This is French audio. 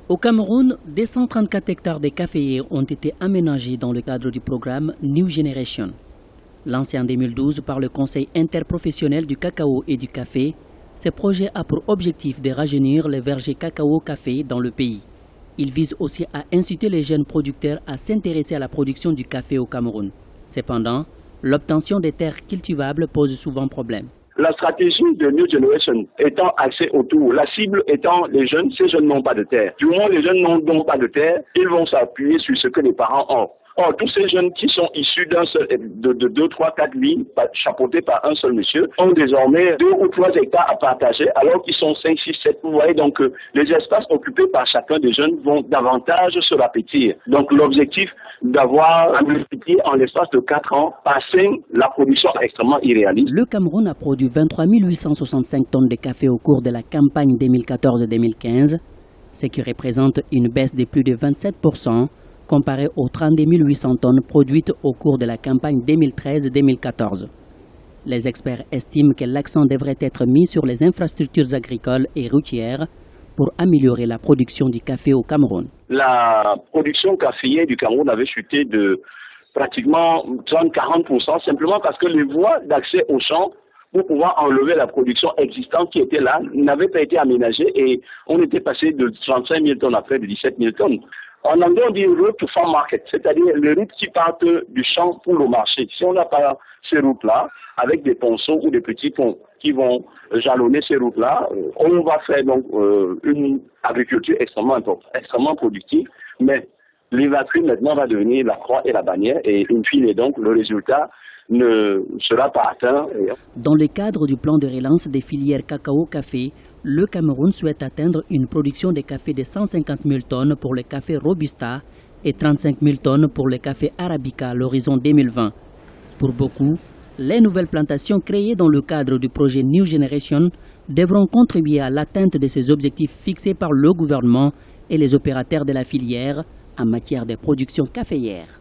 Au Cameroun, 234 hectares de caféiers ont été aménagés dans le cadre du programme New Generation. Lancé en 2012 par le Conseil interprofessionnel du cacao et du café, ce projet a pour objectif de rajeunir les vergers cacao-café dans le pays. Il vise aussi à inciter les jeunes producteurs à s'intéresser à la production du café au Cameroun. Cependant, l'obtention des terres cultivables pose souvent problème. La stratégie de New Generation étant axée autour, la cible étant les jeunes, ces jeunes n'ont pas de terre. Du moment où les jeunes n'ont pas de terre, ils vont s'appuyer sur ce que les parents ont. Or, tous ces jeunes qui sont issus de 2, 3, 4 lignes, chapeautés par un seul monsieur, ont désormais 2 ou 3 hectares à partager, alors qu'ils sont 5, 6, 7. Vous voyez, donc les espaces occupés par chacun des jeunes vont davantage se rapetir. Donc l'objectif d'avoir un multiplié en l'espace de 4 ans par 5, la production est extrêmement irréaliste. Le Cameroun a produit 23 865 tonnes de café au cours de la campagne 2014-2015, ce qui représente une baisse de plus de 27%, comparé aux 32 800 tonnes produites au cours de la campagne 2013-2014. Les experts estiment que l'accent devrait être mis sur les infrastructures agricoles et routières pour améliorer la production du café au Cameroun. La production caféière du Cameroun avait chuté de pratiquement 30-40%, simplement parce que les voies d'accès aux champs pour pouvoir enlever la production existante qui était là n'avaient pas été aménagées et on était passé de 35 000 tonnes à près de 17 000 tonnes. En anglais, on dit route to farm market, c'est-à-dire les routes qui partent du champ pour le marché. Si on n'a pas ces routes-là, avec des ponceaux ou des petits ponts qui vont jalonner ces routes-là, on va faire donc une agriculture extrêmement productive, mais l'évacue maintenant va devenir la croix et la bannière, et in fine, donc le résultat ne sera pas atteint. Dans le cadre du plan de relance des filières cacao-café, le Cameroun souhaite atteindre une production de café de 150 000 tonnes pour le café Robusta et 35 000 tonnes pour le café Arabica à l'horizon 2020. Pour beaucoup, les nouvelles plantations créées dans le cadre du projet New Generation devront contribuer à l'atteinte de ces objectifs fixés par le gouvernement et les opérateurs de la filière en matière de production caféière.